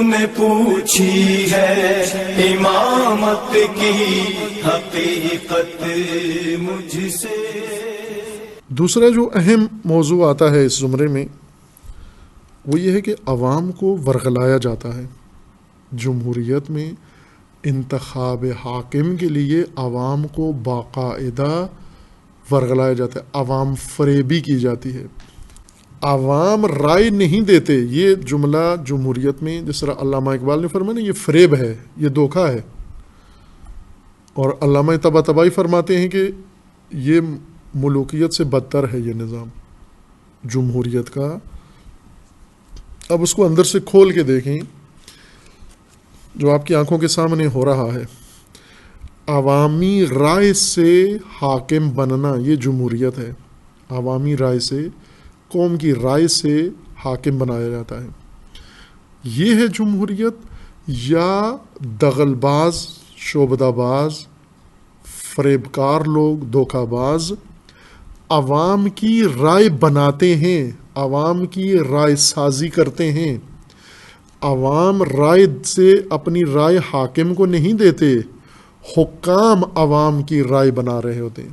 نے پوچھی ہے امامت کی حقیقت مجھ سے۔ دوسرا جو اہم موضوع آتا ہے اس زمرے میں وہ یہ ہے کہ عوام کو ورغلایا جاتا ہے۔ جمہوریت میں انتخاب حاکم کے لیے عوام کو باقاعدہ ورغلایا جاتا ہے، عوام فریبی کی جاتی ہے، عوام رائے نہیں دیتے۔ یہ جملہ جمہوریت میں جس طرح علامہ اقبال نے فرمایا نا، یہ فریب ہے، یہ دھوکہ ہے، اور علامہ طباطبائی فرماتے ہیں کہ یہ ملوکیت سے بدتر ہے یہ نظام جمہوریت کا۔ اب اس کو اندر سے کھول کے دیکھیں، جو آپ کی آنکھوں کے سامنے ہو رہا ہے، عوامی رائے سے حاکم بننا، یہ جمہوریت ہے۔ عوامی رائے سے، قوم کی رائے سے حاکم بنایا جاتا ہے، یہ ہے جمہوریت۔ یا دغل باز، شعبدہ باز، فریبکار لوگ، دھوکہ باز عوام کی رائے بناتے ہیں، عوام کی رائے سازی کرتے ہیں، عوام رائے سے اپنی رائے حاکم کو نہیں دیتے، حکام عوام کی رائے بنا رہے ہوتے ہیں۔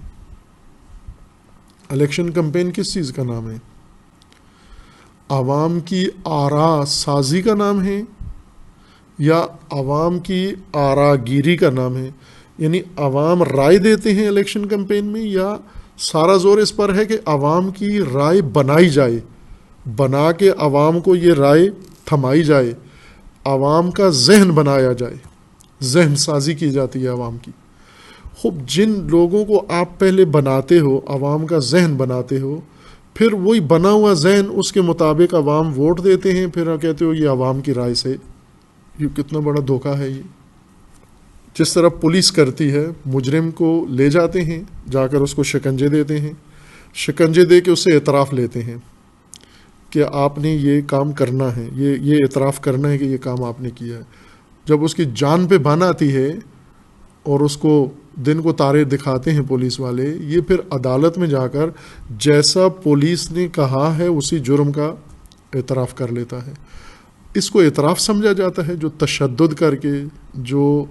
الیکشن کمپین کس چیز کا نام ہے؟ عوام کی آراء سازی کا نام ہے یا عوام کی آراء گیری کا نام ہے؟ یعنی عوام رائے دیتے ہیں الیکشن کمپین میں، یا سارا زور اس پر ہے کہ عوام کی رائے بنائی جائے، بنا کے عوام کو یہ رائے تھمائی جائے، عوام کا ذہن بنایا جائے، ذہن سازی کی جاتی ہے عوام کی۔ خوب جن لوگوں کو آپ پہلے بناتے ہو، عوام کا ذہن بناتے ہو، پھر وہی بنا ہوا ذہن اس کے مطابق عوام ووٹ دیتے ہیں، پھر آپ کہتے ہو یہ عوام کی رائے سے۔ یہ کتنا بڑا دھوکہ ہے یہ۔ جس طرح پولیس کرتی ہے، مجرم کو لے جاتے ہیں، جا کر اس کو شکنجے دیتے ہیں، شکنجے دے کے اس سے اعتراف لیتے ہیں کہ آپ نے یہ کام کرنا ہے، یہ اعتراف کرنا ہے کہ یہ کام آپ نے کیا ہے۔ جب اس کی جان پہ بن آتی ہے اور اس کو دن کو تارے دکھاتے ہیں پولیس والے، یہ پھر عدالت میں جا کر جیسا پولیس نے کہا ہے اسی جرم کا اعتراف کر لیتا ہے۔ اس کو اعتراف سمجھا جاتا ہے، جو تشدد کر کے، جو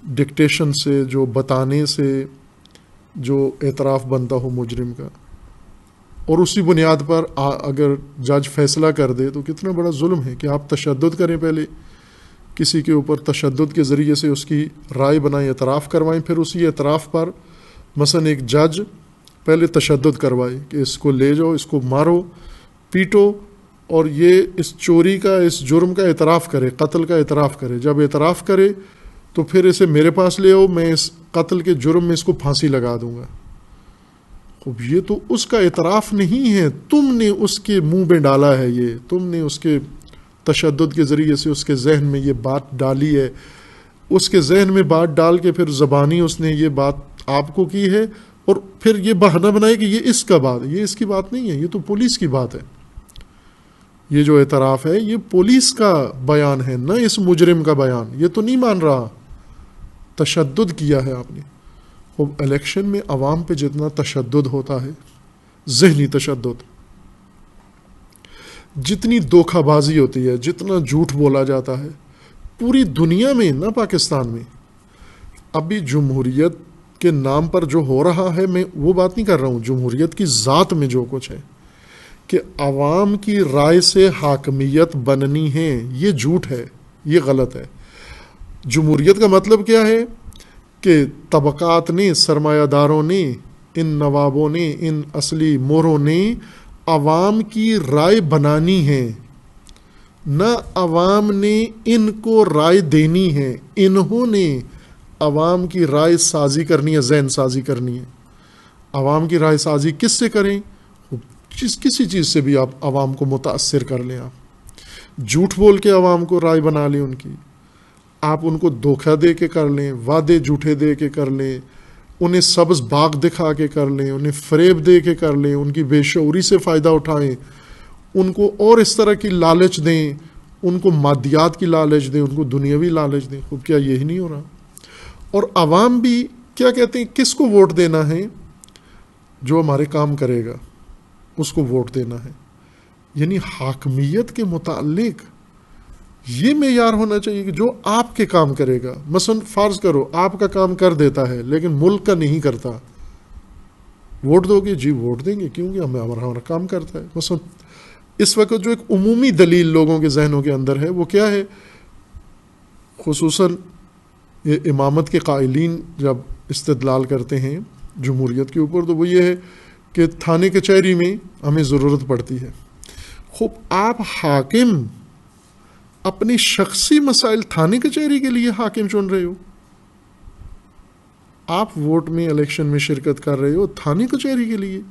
ڈکٹیشن سے، جو بتانے سے جو اعتراف بنتا ہو مجرم کا، اور اسی بنیاد پر اگر جج فیصلہ کر دے تو کتنا بڑا ظلم ہے کہ آپ تشدد کریں، پہلے کسی کے اوپر تشدد کے ذریعے سے اس کی رائے بنائیں، اعتراف کروائیں، پھر اسی اعتراف پر مثلا ایک جج پہلے تشدد کروائے کہ اس کو لے جاؤ، اس کو مارو، پیٹو، اور یہ اس چوری کا، اس جرم کا اعتراف کرے، قتل کا اعتراف کرے۔ جب اعتراف کرے تو پھر اسے میرے پاس لے آؤ، میں اس قتل کے جرم میں اس کو پھانسی لگا دوں گا۔ اب یہ تو اس کا اعتراف نہیں ہے، تم نے اس کے منہ میں ڈالا ہے، یہ تم نے اس کے تشدد کے ذریعے سے اس کے ذہن میں یہ بات ڈالی ہے، اس کے ذہن میں بات ڈال کے پھر زبانی اس نے یہ بات آپ کو کی ہے، اور پھر یہ بہانہ بنائے کہ یہ اس کا بات ہے۔ یہ اس کی بات نہیں ہے، یہ تو پولیس کی بات ہے۔ یہ جو اعتراف ہے یہ پولیس کا بیان ہے، نہ اس مجرم کا بیان۔ یہ تو نہیں مان رہا، تشدد کیا ہے آپ نے۔ اب الیکشن میں عوام پہ جتنا تشدد ہوتا ہے، ذہنی تشدد، جتنی دھوکہ بازی ہوتی ہے، جتنا جھوٹ بولا جاتا ہے پوری دنیا میں، نہ پاکستان میں۔ ابھی جمہوریت کے نام پر جو ہو رہا ہے، میں وہ بات نہیں کر رہا ہوں، جمہوریت کی ذات میں جو کچھ ہے کہ عوام کی رائے سے حاکمیت بننی ہے، یہ جھوٹ ہے، یہ غلط ہے۔ جمہوریت کا مطلب کیا ہے کہ طبقات نے، سرمایہ داروں نے، ان نوابوں نے، ان اصلی موروں نے عوام کی رائے بنانی ہے، نہ عوام نے ان کو رائے دینی ہے۔ انہوں نے عوام کی رائے سازی کرنی ہے، ذہن سازی کرنی ہے۔ عوام کی رائے سازی کس سے کریں؟ کسی چیز سے بھی آپ عوام کو متاثر کر لیں، آپ جھوٹ بول کے عوام کو رائے بنا لیں ان کی، آپ ان کو دھوکہ دے کے کر لیں، وعدے جھوٹے دے کے کر لیں، انہیں سبز باغ دکھا کے کر لیں، انہیں فریب دے کے کر لیں، ان کی بے شعوری سے فائدہ اٹھائیں، ان کو اور اس طرح کی لالچ دیں، ان کو مادیات کی لالچ دیں، ان کو دنیاوی لالچ دیں۔ خوب کیا یہی نہیں ہو رہا؟ اور عوام بھی کیا کہتے ہیں، کس کو ووٹ دینا ہے؟ جو ہمارے کام کرے گا اس کو ووٹ دینا ہے۔ یعنی حاکمیت کے متعلق یہ معیار ہونا چاہیے کہ جو آپ کے کام کرے گا. مثلا فرض کرو آپ کا کام کر دیتا ہے لیکن ملک کا نہیں کرتا, ووٹ دو گے؟ جی ووٹ دیں گے, کیونکہ ہمارا کام کرتا ہے. مثلا اس وقت جو ایک عمومی دلیل لوگوں کے ذہنوں کے اندر ہے وہ کیا ہے؟ خصوصاً یہ امامت کے قائلین جب استدلال کرتے ہیں جمہوریت کے اوپر, تو وہ یہ ہے کہ تھانے کچہری میں ہمیں ضرورت پڑتی ہے. خوب آپ حاکم اپنی شخصی مسائل تھانے کچہری کے لیے حاکم چن رہے ہو. آپ ووٹ میں الیکشن میں شرکت کر رہے ہو تھانے کچہری کے لیے.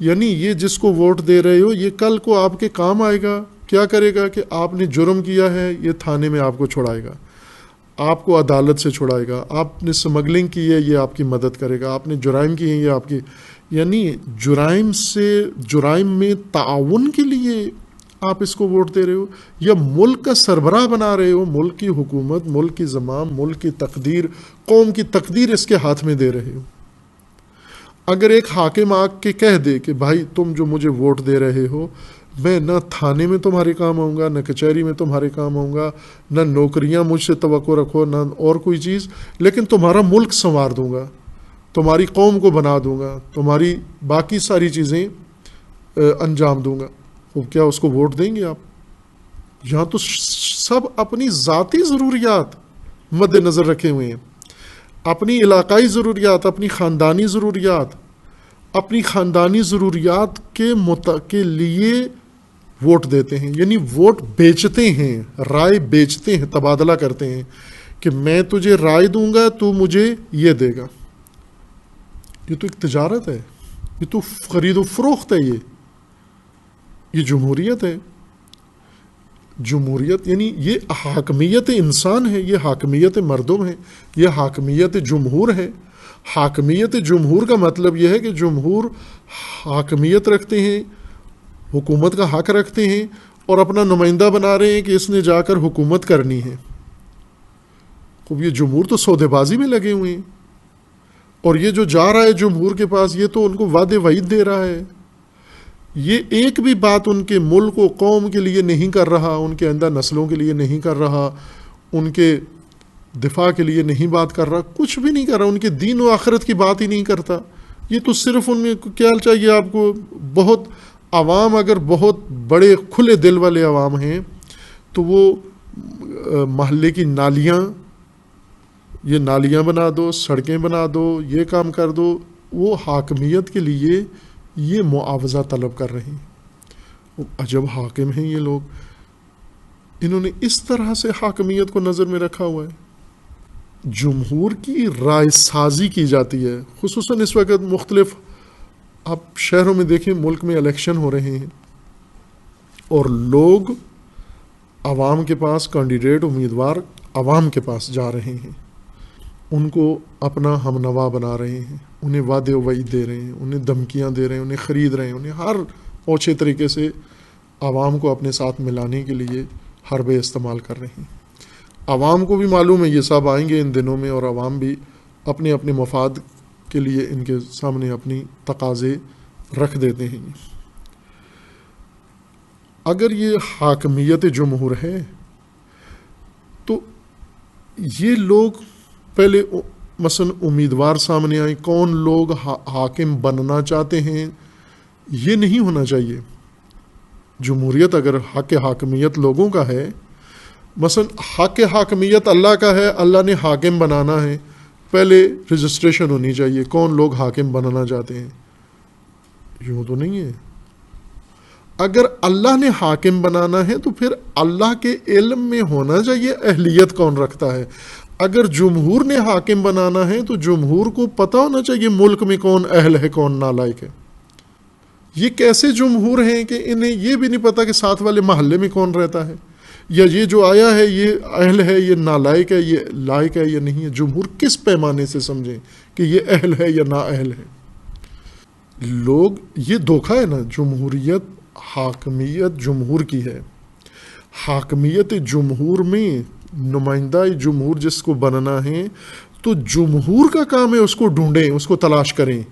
یعنی یہ جس کو ووٹ دے رہے ہو یہ کل کو آپ کے کام آئے گا. کیا کرے گا کہ آپ نے جرم کیا ہے, یہ تھانے میں آپ کو چھڑائے گا, آپ کو عدالت سے چھڑائے گا. آپ نے سمگلنگ کی ہے, یہ آپ کی مدد کرے گا. آپ نے جرائم کیے ہیں, یہ آپ کی, یعنی جرائم میں تعاون کے لیے آپ اس کو ووٹ دے رہے ہو, یا ملک کا سربراہ بنا رہے ہو, ملک کی حکومت, ملک کی زمام, ملک کی تقدیر, قوم کی تقدیر اس کے ہاتھ میں دے رہے ہو. اگر ایک حاکم آ کے کہہ دے کہ بھائی تم جو مجھے ووٹ دے رہے ہو, میں نہ تھانے میں تمہارے کام آؤں گا, نہ کچہری میں تمہارے کام آؤں گا, نہ نوکریاں مجھ سے توقع رکھو, نہ اور کوئی چیز, لیکن تمہارا ملک سنوار دوں گا, تمہاری قوم کو بنا دوں گا, تمہاری باقی ساری چیزیں انجام دوں گا. وہ کیا اس کو ووٹ دیں گے آپ؟ یہاں تو سب اپنی ذاتی ضروریات مد نظر رکھے ہوئے ہیں, اپنی علاقائی ضروریات, اپنی خاندانی ضروریات کے لیے ووٹ دیتے ہیں. یعنی ووٹ بیچتے ہیں, رائے بیچتے ہیں, تبادلہ کرتے ہیں کہ میں تجھے رائے دوں گا, تو مجھے یہ دے گا. یہ تو ایک تجارت ہے, یہ تو خرید و فروخت ہے. یہ جمہوریت ہے. جمہوریت یعنی یہ حاکمیت انسان ہے, یہ حاکمیت مردم ہے, یہ حاکمیت جمہور ہے. حاکمیت جمہور کا مطلب یہ ہے کہ جمہور حاکمیت رکھتے ہیں, حکومت کا حق رکھتے ہیں, اور اپنا نمائندہ بنا رہے ہیں کہ اس نے جا کر حکومت کرنی ہے. خوب یہ جمہور تو سودے بازی میں لگے ہوئے ہیں, اور یہ جو جا رہا ہے جمہور کے پاس, یہ تو ان کو وعدے وعید دے رہا ہے. یہ ایک بھی بات ان کے ملک و قوم کے لیے نہیں کر رہا, ان کے آئندہ نسلوں کے لیے نہیں کر رہا, ان کے دفاع کے لیے نہیں بات کر رہا, کچھ بھی نہیں کر رہا, ان کے دین و آخرت کی بات ہی نہیں کرتا. یہ تو صرف ان میں کیا چاہیے آپ کو, بہت عوام اگر بہت بڑے کھلے دل والے عوام ہیں تو وہ محلے کی نالیاں, یہ نالیاں بنا دو, سڑکیں بنا دو, یہ کام کر دو. وہ حاکمیت کے لیے یہ معاوضہ طلب کر رہے ہیں. عجب حاکم ہیں یہ لوگ, انہوں نے اس طرح سے حاکمیت کو نظر میں رکھا ہوا ہے. جمہور کی رائے سازی کی جاتی ہے, خصوصاً اس وقت مختلف, آپ شہروں میں دیکھیں ملک میں الیکشن ہو رہے ہیں, اور لوگ عوام کے پاس, کینڈیڈیٹ امیدوار عوام کے پاس جا رہے ہیں, ان کو اپنا ہم نوا بنا رہے ہیں, انہیں وعدے و وعید دے رہے ہیں, انہیں دھمکیاں دے رہے ہیں, انہیں خرید رہے ہیں, انہیں ہر اوچھے طریقے سے عوام کو اپنے ساتھ ملانے کے لیے حربے استعمال کر رہے ہیں. عوام کو بھی معلوم ہے یہ سب آئیں گے ان دنوں میں, اور عوام بھی اپنے اپنے مفاد کے لیے ان کے سامنے اپنی تقاضے رکھ دیتے ہیں. اگر یہ حاکمیت جمہور ہے تو یہ لوگ پہلے مثلا امیدوار سامنے آئیں, کون لوگ حاکم بننا چاہتے ہیں, یہ نہیں ہونا چاہیے. جمہوریت اگر حق حاکمیت لوگوں کا ہے, مثلا حق حاکمیت اللہ کا ہے, اللہ نے حاکم بنانا ہے, پہلے رجسٹریشن ہونی چاہیے کون لوگ حاکم بننا چاہتے ہیں. یوں تو نہیں ہے. اگر اللہ نے حاکم بنانا ہے تو پھر اللہ کے علم میں ہونا چاہیے اہلیت کون رکھتا ہے. اگر جمہور نے حاکم بنانا ہے تو جمہور کو پتہ ہونا چاہیے ملک میں کون اہل ہے کون نالائق ہے. یہ کیسے جمہور ہیں کہ انہیں یہ بھی نہیں پتا کہ ساتھ والے محلے میں کون رہتا ہے, یا یہ جو آیا ہے یہ اہل ہے, یہ نالائق ہے, یہ لائق ہے یا نہیں ہے. جمہور کس پیمانے سے سمجھیں کہ یہ اہل ہے یا نا اہل ہے. لوگ, یہ دھوکہ ہے نا. جمہوریت, حاکمیت جمہور کی ہے. حاکمیت جمہور میں نمائندہ جمہور جس کو بننا ہے تو جمہور کا کام ہے اس کو ڈھونڈیں, اس کو تلاش کریں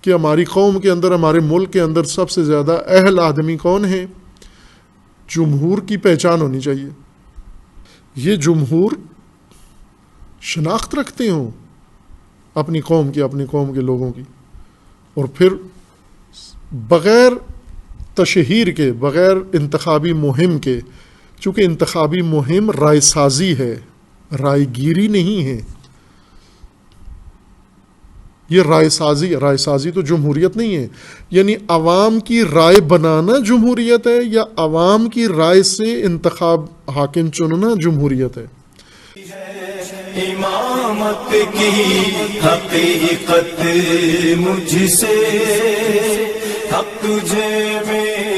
کہ ہماری قوم کے اندر, ہمارے ملک کے اندر سب سے زیادہ اہل آدمی کون ہیں. جمہور کی پہچان ہونی چاہیے. یہ جمہور شناخت رکھتے ہوں اپنی قوم کے لوگوں کی، اور پھر بغیر تشہیر کے، بغیر انتخابی مہم کے، چونکہ انتخابی مہم رائے سازی ہے، رائے گیری نہیں ہے، یہ رائے سازی تو جمہوریت نہیں ہے، یعنی عوام کی رائے بنانا جمہوریت ہے یا عوام کی رائے سے انتخاب حاکم چننا جمہوریت ہے؟ امامت کی حقیقت مجھ سے، حق تجھے میں